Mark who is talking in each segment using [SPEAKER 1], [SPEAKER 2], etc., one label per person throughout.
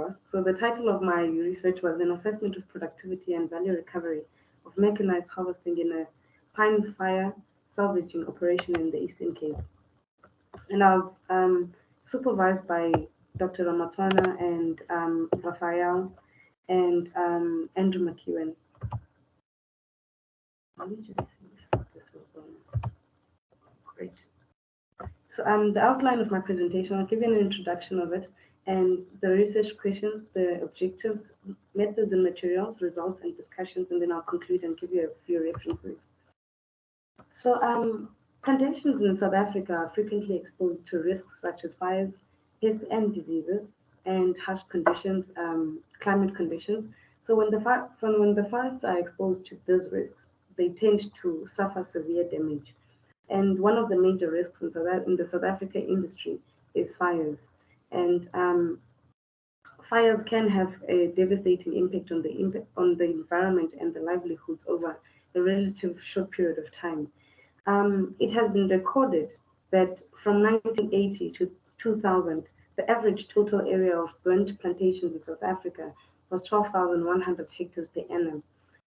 [SPEAKER 1] vast. So the title of my research was an assessment of productivity and value recovery of mechanized harvesting in a pine fire salvaging operation in the Eastern Cape. And I was supervised by Dr. Ramatwana and Raphael and Andrew McEwen. Let me just see if this will go. Great. So the outline of my presentation, I'll give you an introduction of it and the research questions, the objectives, methods and materials, results and discussions, and then I'll conclude and give you a few references. So plantations in South Africa are frequently exposed to risks such as fires, pest and diseases, and harsh conditions, climate conditions. So when the forests are exposed to these risks, they tend to suffer severe damage. And one of the major risks in the South Africa industry is fires. And fires can have a devastating impact on the environment and the livelihoods over a relative short period of time. It has been recorded that from 1980 to 2000, the average total area of burnt plantations in South Africa was 12,100 hectares per annum.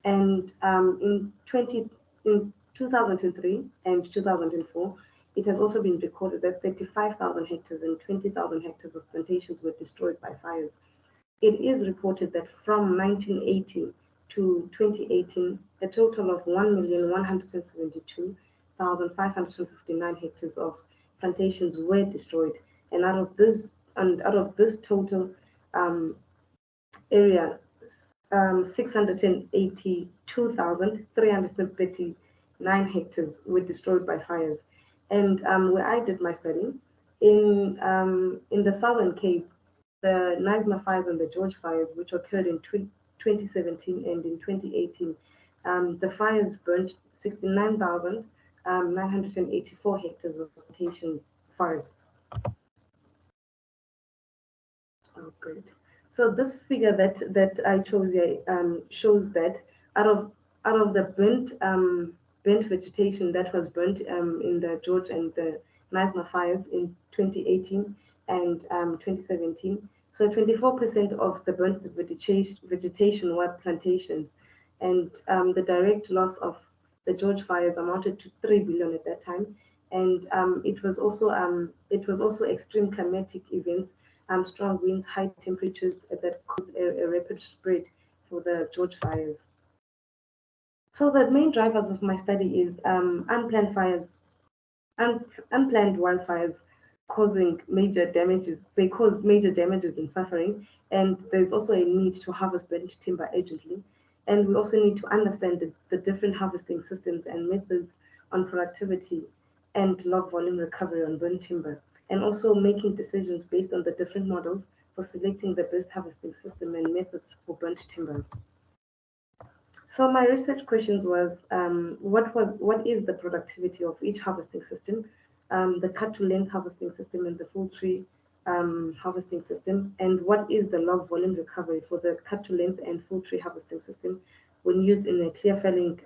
[SPEAKER 1] And in 2003 and 2004, it has also been recorded that 35,000 hectares and 20,000 hectares of plantations were destroyed by fires. It is reported that from 1980 to 2018, a total of 1,172,559 hectares of plantations were destroyed. And out of this total area, 682,339 hectares were destroyed by fires. And where I did my study, in the Southern Cape, the Knysna fires and the George fires, which occurred in 2017 and in 2018, the fires burnt 69,984 hectares of plantation forests. Oh, great. So this figure that I chose here shows that out of the burnt vegetation that was burnt in the George and the Knysna fires in 2018 and 2017, so 24% of the burnt vegetation were plantations, and the direct loss of the George fires amounted to 3 billion at that time, and it was also extreme climatic events. Strong winds, high temperatures that caused a rapid spread for the George fires. So the main drivers of my study is unplanned fires, unplanned wildfires causing major damages. They cause major damages and suffering, and there's also a need to harvest burnt timber urgently. And we also need to understand the different harvesting systems and methods on productivity and log volume recovery on burnt timber, and also making decisions based on the different models for selecting the best harvesting system and methods for burnt timber. So my research questions was, what is the productivity of each harvesting system, the cut-to-length harvesting system and the full tree harvesting system, and what is the log volume recovery for the cut-to-length and full tree harvesting system when used in a clear felling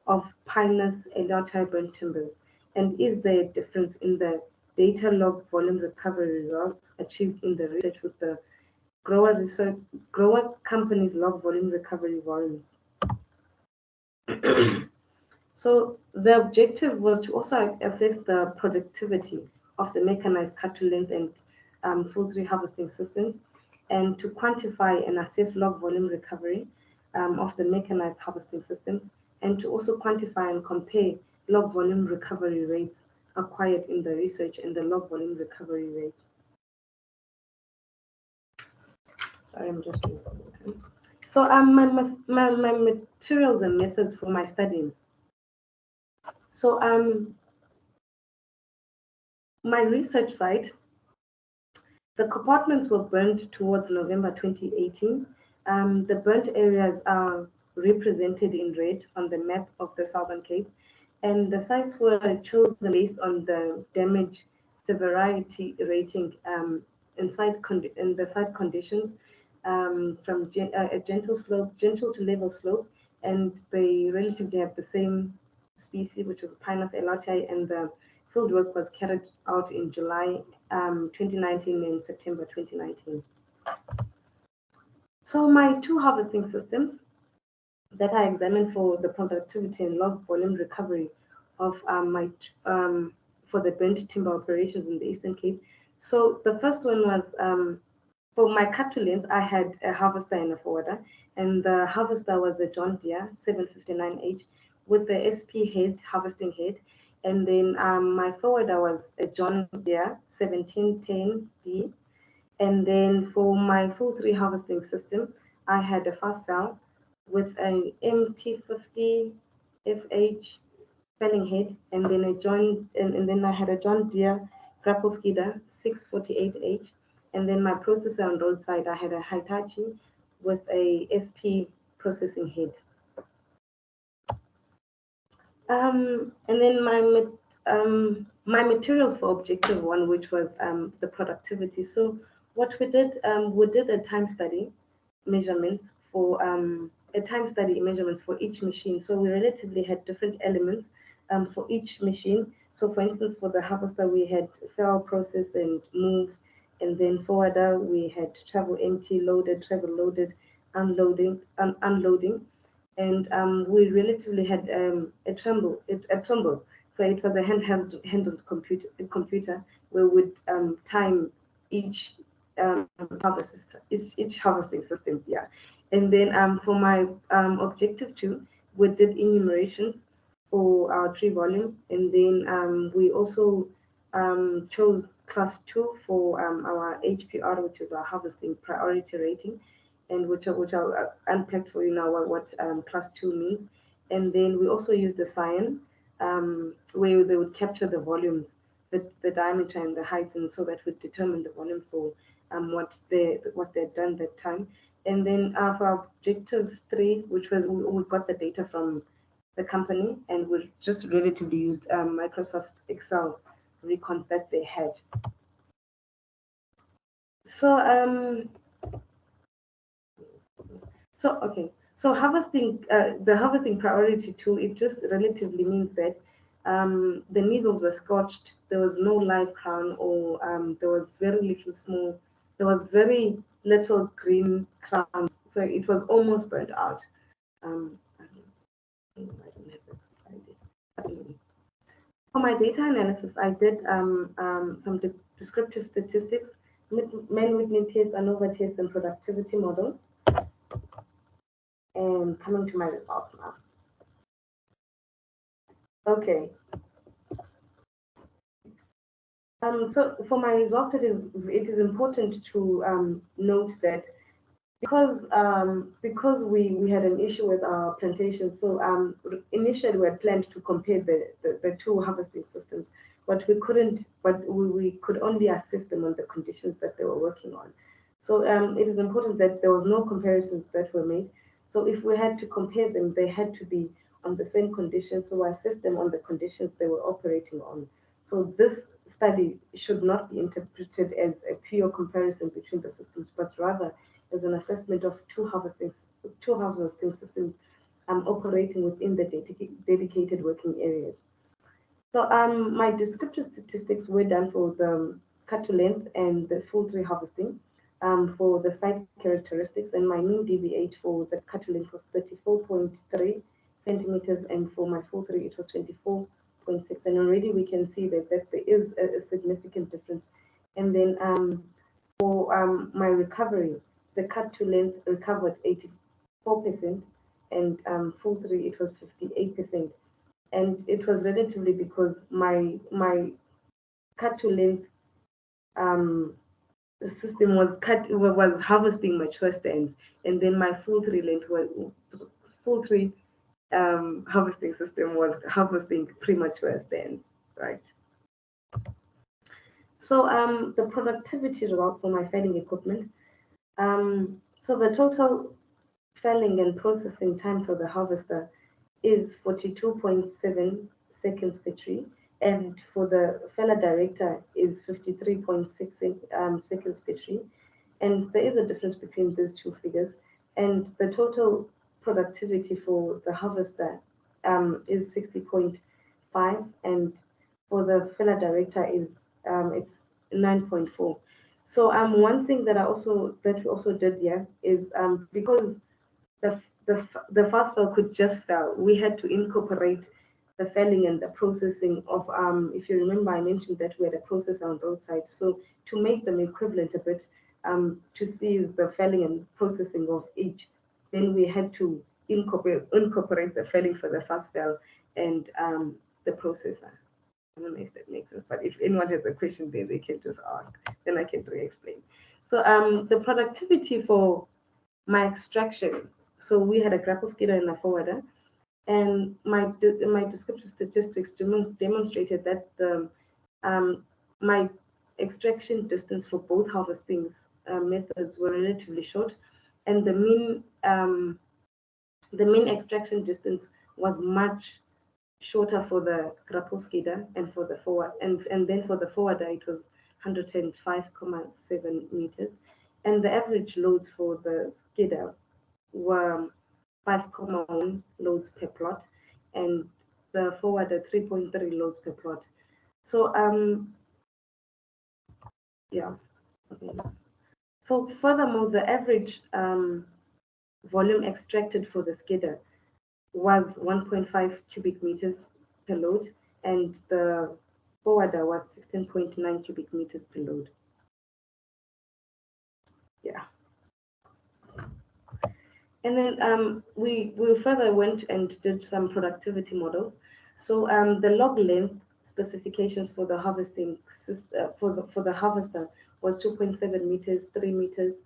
[SPEAKER 1] of pinus eleutheri burnt timbers. And is there a difference in the data log volume recovery results achieved in the research with the grower companies' log volume recovery volumes? So the objective was to also assess the productivity of the mechanized cut-to-length and full tree harvesting systems, and to quantify and assess log volume recovery of the mechanized harvesting systems, and to also quantify and compare log volume recovery rates acquired in the research and the log volume recovery rates. Sorry, I'm just doing that. So my materials and methods for my study. So my research site, the compartments were burnt towards November 2018. The burnt areas are represented in red on the map of the Southern Cape, and the sites were chosen based on the damage severity rating and the site conditions, from a gentle to level slope, and they relatively have the same species, which is Pinus eleutheri, and the field work was carried out in July 2019 and September 2019. So my two harvesting systems that I examined for the productivity and log volume recovery of for the burnt timber operations in the Eastern Cape. So the first one was for my cut to length, I had a harvester and a forwarder, and the harvester was a John Deere 759H with the SP head, harvesting head, and then my forwarder was a John Deere 1710D, and then for my full three harvesting system, I had a fast valve with an MT50 FH felling head, and then and then I had a John Deere grapple skidder 648H, and then my processor on roadside I had a Hitachi with a SP processing head. And then my materials for objective one, which was the productivity. So what we did a time study measurements for each machine. So we relatively had different elements for each machine. So for instance, for the harvester, we had fell, process, and move. And then forwarder, we had travel empty, loaded, travel loaded, unloading. And we relatively had a tremble. So it was a handled computer where we would time each each harvesting system. Yeah. And then for my objective two, we did enumerations for our tree volume, and then we also chose class 2 for our HPR, which is our harvesting priority rating, and which I'll unpack for you now what class 2 means. And then we also used the cyan, where they would capture the volumes, the diameter and the heights, and so that would determine the volume for what they'd done that time. And then for our objective 3, which was we got the data from the company, and we just relatively used Microsoft Excel recons that they had. So okay. So the harvesting priority tool, it just relatively means that the needles were scorched. There was no live crown, or there was very little green crowns. So it was almost burnt out. I don't have that slide. For my data analysis, I did some descriptive statistics, man-Whitney test, ANOVA test, and productivity models. And coming to my results now. Okay. So for my result, it is important to note that because we had an issue with our plantation, so initially we had planned to compare the two harvesting systems, but we could only assess them on the conditions that they were working on. So it is important that there was no comparisons that were made. So if we had to compare them, they had to be on the same conditions. So I assessed them on the conditions they were operating on. So this study should not be interpreted as a pure comparison between the systems, but rather as an assessment of two harvesting systems operating within the dedicated working areas. So my descriptive statistics were done for the cut to length and the full tree harvesting for the site characteristics, and my mean DBH for the cut to length was 34.3 centimeters, and for my full tree it was 24.6. And already we can see that there is a significant difference. And then for my recovery, the cut to length recovered 84%, and full tree it was 58%. And it was relatively because my cut to length system was harvesting mature stands, and then my full tree harvesting system was harvesting premature stands, right? So the productivity results for my felling equipment. So the total felling and processing time for the harvester is 42.7 seconds per tree, and for the feller director is 53.6 seconds per tree. And there is a difference between these two figures, and the total productivity for the harvester is 60.5, and for the feller director is it's 9.4. So one thing that we also did here is because the fast fell could just fell, we had to incorporate the felling and the processing of if you remember I mentioned that we had a processor on roadside. So to make them equivalent a bit, to see the felling and processing of each, then we had to incorporate the felling for the fast fell and the processor. I don't know if that makes sense, but if anyone has a question there, they can just ask. Then I can re-explain. So the productivity for my extraction. So we had a grapple skidder and a forwarder, and my descriptive statistics demonstrated that the my extraction distance for both harvesting methods were relatively short, and the mean extraction distance was much shorter for the grapple skidder and for the forward and then for the forwarder it was 105.7 meters, and the average loads for the skidder were 5.1 loads per plot, and the forwarder 3.3 loads per plot. So yeah. Okay. So furthermore, the average volume extracted for the skidder was 1.5 cubic meters per load, and the forwarder was 16.9 cubic meters per load. Yeah. And then we further went and did some productivity models. So the log length specifications for the harvesting for the harvester was 2.7 meters, 3 meters,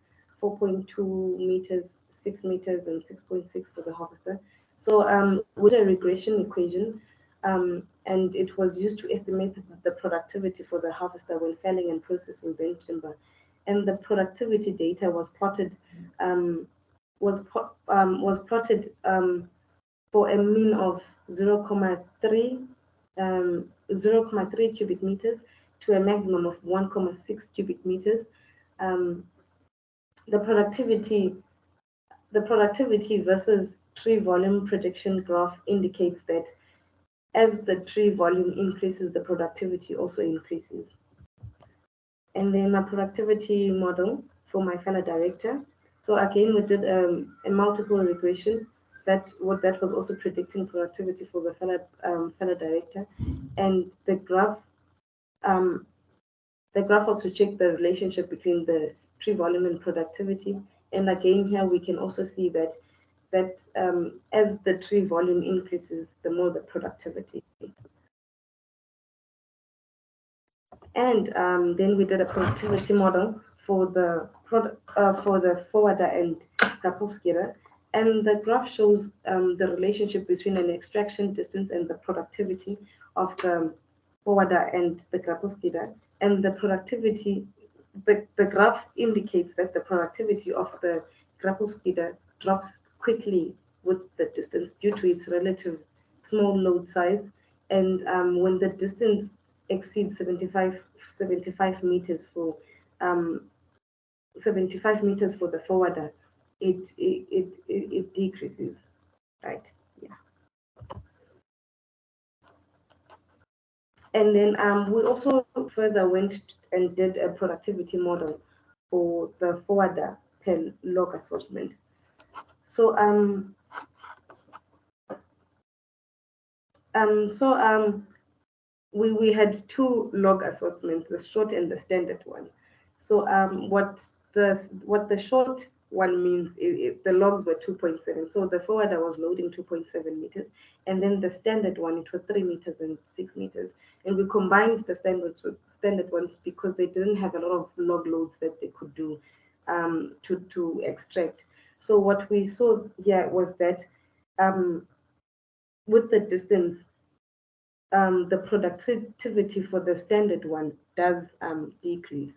[SPEAKER 1] 4.2 meters, 6 meters, and 6.6 for the harvester. So with a regression equation, and it was used to estimate the productivity for the harvester when felling and processing bent timber. And the productivity data was plotted was plotted for a mean of 0.3 cubic meters to a maximum of 1.6 cubic meters. Um, the productivity versus tree volume prediction graph indicates that as the tree volume increases, the productivity also increases. And then my productivity model for my fellow director. So again, we did a multiple regression that was also predicting productivity for the fellow director, and um, the graph also checked the relationship between the tree volume and productivity. And again, here we can also see that as the tree volume increases, the more the productivity. And then we did a productivity model for the forwarder and grapple skidder. And the graph shows the relationship between an extraction distance and the productivity of the forwarder and the grapple skidder. And the productivity, the graph indicates that the productivity of the grapple skidder drops quickly with the distance due to its relative small load size. And when the distance exceeds 75 meters for um, 75 meters for the forwarder, it decreases, right? Yeah. And then we also further went and did a productivity model for the forwarder per log assortment. So we had two log assortments, the short and the standard one. So what the short one means is the logs were 2.7. So the forwarder was loading 2.7 meters, and then the standard one it was 3 meters and 6 meters. And we combined the standards with standard ones because they didn't have a lot of log loads that they could do to extract. So what we saw here was that with the distance, the productivity for the standard one does decrease.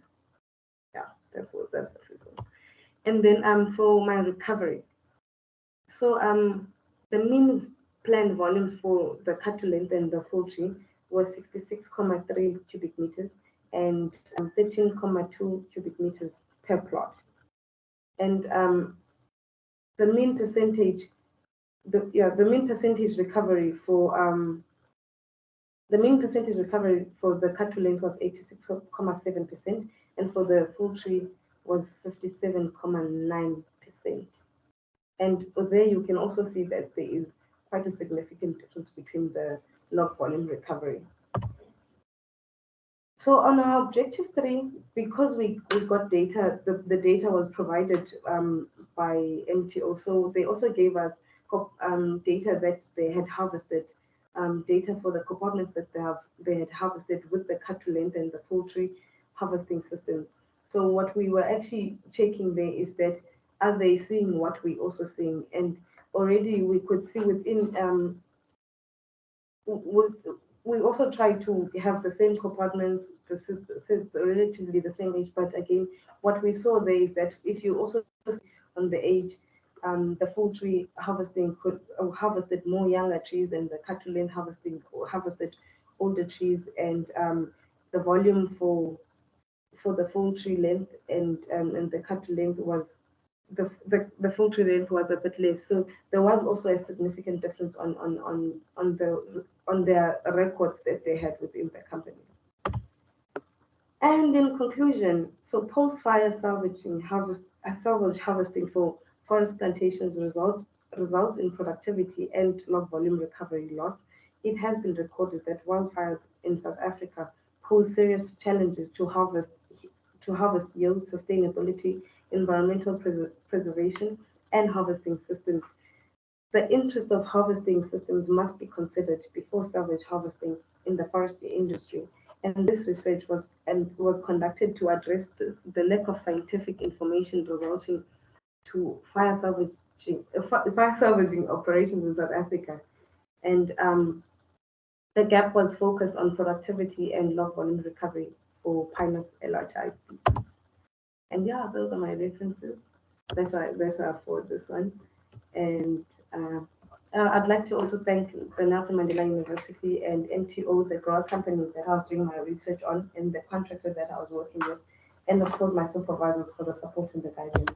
[SPEAKER 1] Yeah, that's what we saw. And then for my recovery, so the mean planned volumes for the cattle length and the poultry was 66.3 cubic meters and 13.2 cubic meters per plot. And the mean percentage, the mean percentage recovery for The mean percentage recovery for the cut to length was 86.7%, and for the full tree was 57.9%. And there you can also see that there is quite a significant difference between the log volume recovery. So on our objective 3, because we got data, the data was provided by MTO, so they also gave us data that they had harvested, data for the compartments that they had harvested with the cut to length and the full tree harvesting systems. So what we were actually checking there is that, are they seeing what we also seeing? And already we could see within we also try to have the same compartments, relatively the same age. But again, what we saw there is that if you also see on the age, the full tree harvesting could harvested more younger trees, and the cut to length harvested older trees, and the volume for the full tree length and the cut to length was the full tree length was a bit less. So there was also a significant difference on their records that they had within the company. And in conclusion, so post-fire salvaging salvage harvesting for forest plantations results in productivity and log volume recovery loss. It has been recorded that wildfires in South Africa pose serious challenges to harvest yield, sustainability, environmental preservation, and harvesting systems. The interest of harvesting systems must be considered before salvage harvesting in the forestry industry. And this research was conducted to address the lack of scientific information resulting to fire salvaging operations in South Africa. And the gap was focused on productivity and log volume recovery for Pinus LHI species. And yeah, those are my references. That's why I forward this one. And I'd like to also thank the Nelson Mandela University and MTO, the grower company that I was doing my research on, and the contractor that I was working with, and of course my supervisors for the support and the guidance.